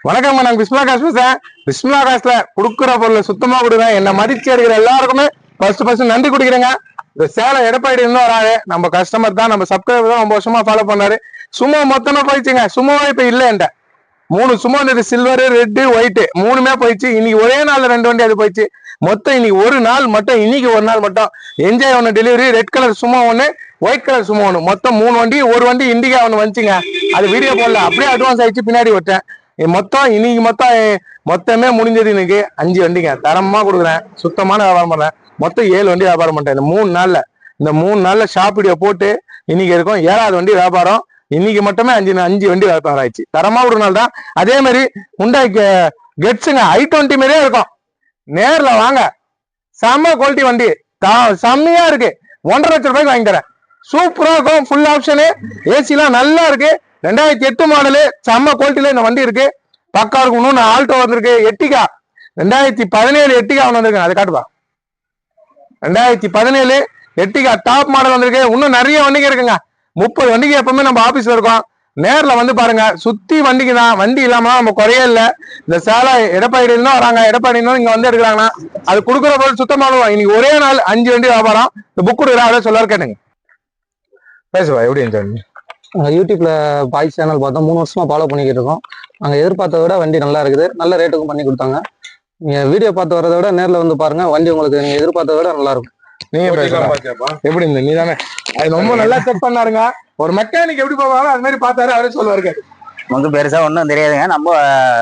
வணக்கம், நாங்க பிஸ்மிலா காசு பேசுறேன். பிஸ்மிலா காசுல குடுக்குற பொருள் சுத்தமா கொடுங்க. என்ன மதிச்சு எடுக்கிற எல்லாருக்குமே ஃபர்ஸ்ட் நன்றி குடிக்கிறேங்க. இந்த சேலம் எடப்பாடி இன்னும் வராது, நம்ம கஸ்டமர் தான், நம்ம சப்ஸ்கிரைபர் தான், ரொம்ப வருஷமா ஃபாலோ பண்ணாரு. சும்மா மொத்தமா போயிடுச்சுங்க. சும்மாவா இப்ப இல்ல என்கிட்ட 3 சும்மா இருந்தது, சில்வர், ரெட்டு, ஒயிட் 3மே போயிடுச்சு. இன்னைக்கு ஒரே நாள் 2 வண்டி அது போயிடுச்சு. மொத்தம் இன்னைக்கு ஒரு நாள் மட்டும், இன்னைக்கு ஒரு நாள் மட்டும் என்ஜாய் ஒன்று டெலிவரி. ரெட் கலர் சும்மா ஒன்று, ஒயிட் கலர் சும்மா ஒன்று, மொத்தம் 3 வண்டி. ஒரு வண்டி இண்டிகா ஒன்று வந்துச்சுங்க, அது வீடியோ போடல, அப்படியே அட்வான்ஸ் ஆயிடுச்சு, பின்னாடி விட்டேன். மொத்தம் இன்னைக்கு மொத்தமே முடிஞ்சது. இன்னைக்கு 5 வண்டிங்க தரமா கொடுக்குறேன், சுத்தமான வியாபாரம் பண்றேன். மொத்தம் 7 வண்டி வியாபாரம் பண்றேன் இந்த 3 நாள்ல ஷாப் வீடியோ போட்டு இன்னைக்கு இருக்கும் 7வது வண்டி வியாபாரம். இன்னைக்கு மட்டுமே 5 வண்டி வியாபாரம் ஆயிடுச்சு. தரமா ஒரு நாள் தான். அதே மாதிரி Hyundai கெட்ஸுங்க i20 மாதிரியே இருக்கும். நேர்ல வாங்க, செம்ம குவாலிட்டி வண்டி, செம்மையா இருக்கு. 1.5 லட்சம் ரூபாய்க்கு வாங்கி தரேன். சூப்பரா இருக்கும், ஃபுல் ஆப்ஷனு, ஏசி எல்லாம் நல்லா இருக்கு. 2008 மாடலு, செம்ம குவாலிட்டியில இந்த வண்டி இருக்கு. பக்கா இருக்கும். இன்னொன்னு ஆல்டோ வந்திருக்கு, எட்டிகா 2017 எட்டிகா ஒன்று வந்திருக்கு, அதை காட்டுப்பா. 2017 எட்டிகா டாப் மாடல் வந்திருக்கு. இன்னும் நிறைய வண்டிங்க இருக்குங்க. 30 வண்டிக்கு எப்பவுமே நம்ம ஆபீஸ்ல இருக்கோம். நேர்ல வந்து பாருங்க, சுத்தி வண்டிக்கு தான். வண்டி இல்லாம நம்ம குறையே இல்லை. இந்த சேலை எடப்பாடி தான் வராங்க, எடப்பாடி இங்க வந்து எடுக்கிறாங்கன்னா அது கொடுக்குற போது சுத்தமானவா. இன்னைக்கு ஒரே நாள் 5 வண்டி வியாபாரம். இந்த புக் கொடுக்குறேன், அதை சொல்லாரு கேட்டுங்க. பேசுவா எப்படி இருந்துச்சு? யூடியூப்ல பாய்ஸ் சேனல் பார்த்தோம், 3 வருஷமா ஃபாலோ பண்ணிக்கிட்டு இருக்கோம். நாங்கள் எதிர்பார்த்த விட வண்டி நல்லா இருக்குது, நல்ல ரேட்டுக்கும் பண்ணி கொடுத்தாங்க. நீங்க வீடியோ பார்த்து வரதை விட நேரில் வந்து பாருங்க, வண்டி உங்களுக்கு நீங்க எதிர்பார்த்ததை விட நல்லா இருக்கும். நீங்க எப்படி இருந்த நீ தானே அது ரொம்ப நல்லா செட் பண்ணாருங்க. ஒரு மெக்கானிக் எப்படி போவாங்க அது மாதிரி பார்த்தாரு, அவரே சொல்லுவாரு. நமக்கு பெருசா ஒன்றும் தெரியாதுங்க. நம்ம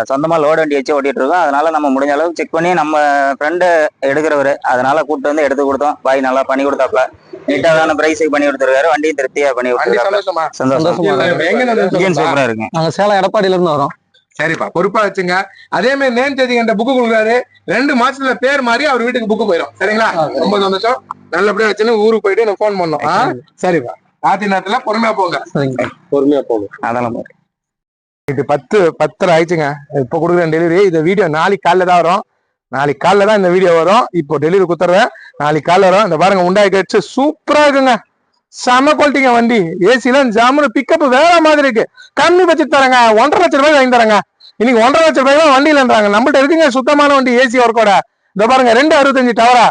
சொந்தமா லோடு வண்டி வச்சு ஓட்டிட்டு இருக்கோம். அதனால நம்ம முடிஞ்ச அளவுக்கு செக் பண்ணி, நம்ம ஃப்ரெண்டு எடுக்கிறவரு, அதனால கூப்பிட்டு வந்து எடுத்து கொடுத்தோம். பாய் நல்லா பண்ணி கொடுத்தாப்ல, நீட்டான பிரைஸுக்கு பண்ணி கொடுத்துருக்காரு. வண்டியும் திருப்தியா பண்ணி கொடுத்துருக்காரு. சூப்பரா இருக்கு. நாங்க சேலம் எடப்பாடியில இருந்து வரோம். சரிப்பா, பொறுப்பா வச்சுங்க. அதே மாதிரி நேம் தேதி என்ற புக்கு கொடுக்குறாரு. 2 மாசத்துல பேர் மாறி அவர் வீட்டுக்கு புக்கு போயிடும். சரிங்களா? ரொம்ப சந்தோஷம். நல்லபடியா வச்சுன்னு ஊருக்கு போயிட்டு எனக்கு போன் பண்ணோம். சரிப்பா, ராத்திரி நேரத்துல பொறுமையா போங்க. பொறுமையா போங்க. அதெல்லாம் இது 10:30 ஆயிடுச்சுங்க. இப்ப கொடுக்குறேன் டெலிவரி. இந்த வீடியோ நாளைக்கு காலைல தான் வரும். நாளைக்கு காலைல தான் இந்த வீடியோ வரும். இப்போ டெலிவரி கொடுத்துறேன், நாளைக்கு காலைல வரும். இந்த பாருங்க, Hyundai கெட்ஸ் சூப்பரா இருக்குங்க, செம குவாலிட்டிங்க வண்டி. ஏசிலாம் ஜாமுன்னு, பிக்கப் வேற மாதிரி இருக்கு. கம்மி பட்ஜெட் தரங்க, 1.5 லட்சம் ரூபாய் வாங்கி தரங்க. இன்னைக்கு 1.5 லட்சம் ரூபாய் தான் வண்டி இல்லைன்றாங்க. நம்மள்ட்ட இருக்குங்க சுத்தமான வண்டி, ஏசி ஒர்க்கோட. இந்த பாருங்க, 265 டவரா,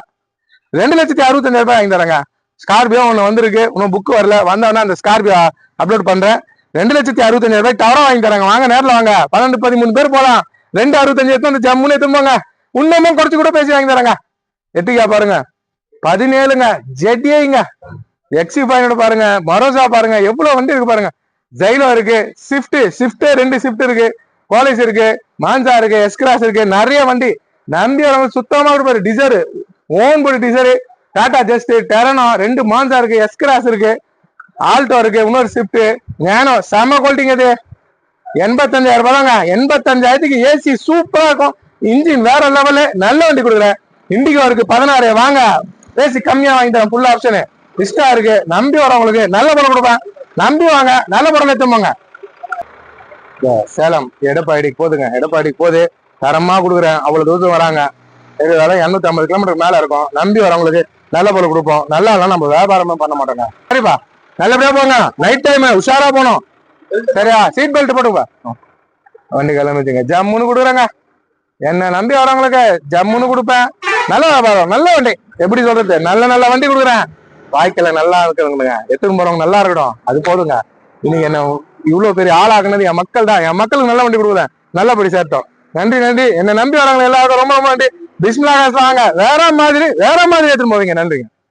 2,65,000 வாங்கி தரங்க. ஸ்கார்பியோ ஒண்ணு வந்திருக்கு, இன்னும் புக் வரல. வந்தவனா அந்த ஸ்கார்பியோ அப்லோட் பண்றேன். 2,65,000 டவரா வாங்கி தராங்க. வாங்க, நேரில் வாங்க. 12-13 பேர் போலாம். 265 எடுத்து அந்த ஜம்முன்னு எடுத்துப்பாங்க. இன்னமும் குறைச்சு கூட பேசி வாங்கி தராங்க. எட்டிக்கா பாருங்க, 17ங்க, ஜெட்டிங்க, எக்ஸி பாயிண்ட் பாருங்க, மரோசா பாருங்க, எவ்வளவு வண்டி இருக்கு பாருங்க. ஜைலோ இருக்கு, ஸ்விஃப்ட் 2 ஸ்விஃப்ட் இருக்கு, கோலிஸ் இருக்கு, மான்சா இருக்கு, எஸ்கிராஸ் இருக்கு, நிறைய வண்டி. நம்பி வரவங்க சுத்தமா இருப்பாரு. டிசர் ஓன் போடி டிசரு, டாடா ஜஸ்ட், டெரனோ 2 மான்சா இருக்கு, எஸ்கிராஸ் இருக்கு, ஆல்டோ இருக்கு, இன்னொரு ஸ்விஃப்ட், நேனோ செம குவாலிட்டிங்க. இது 85,000 ரூபாய் தாங்க. 85,000க்கு ஏசி சூப்பரா இருக்கும், இன்ஜின் வேற லெவலு, நல்ல வண்டி கொடுக்குறேன். இண்டிகோ இருக்கு 16. வாங்க, ஏசி கம்மியா வாங்கி தரேன், ஃபுல் ஆப்ஷனு. இஷ்டா இருக்கு. நம்பி வரவங்களுக்கு நல்ல பொருள் கொடுப்பேன். நம்பி வாங்க, நல்ல பொருள் எடுத்துவாங்க. சேலம் எடப்பாடிக்கு போதுங்க, எடப்பாடிக்கு போது தரமா கொடுக்குறேன். அவ்வளவு தூரம் வராங்க. 250 கிலோமீட்டர் மேல இருக்கும். நம்பி வரவங்களுக்கு நல்ல பொருள் கொடுப்போம். நல்லா இல்ல நம்ம வியாபாரமே பண்ண மாட்டோங்க. சரிப்பா, நல்லபடியா போங்க. நைட் டைம் உஷாரா போனோம். சரியா? சீட் பெல்ட் போட்டுப்பா. வண்டி கிளம்பிச்சுங்க, ஜம்முன்னு கொடுக்குறாங்க. என்ன நம்பி வரவங்களுக்கு ஜம்முன்னு கொடுப்பேன். நல்ல வியாபாரம், நல்ல வண்டி. எப்படி சொல்றது, நல்ல வண்டி கொடுக்குறேன். வாய்க்கல நல்லா இருக்குதுங்க, எடுத்துன்னு போறவங்க நல்லா இருக்கட்டும், அது போதுங்க. இன்னைக்கு என்ன இவ்வளவு பெரிய ஆளாக்குனது என் மக்கள் தான். என் மக்களுக்கு நல்ல வண்டி கொடுக்குறேன், நல்லபடி சேர்த்தோம். நன்றி. என்ன நம்பி வராங்க எல்லாருக்கும் ரொம்ப நன்றி. பிஸ்மிலா காசு வாங்க, வேற மாதிரி எடுத்துன்னு போவீங்க. நன்றிங்க.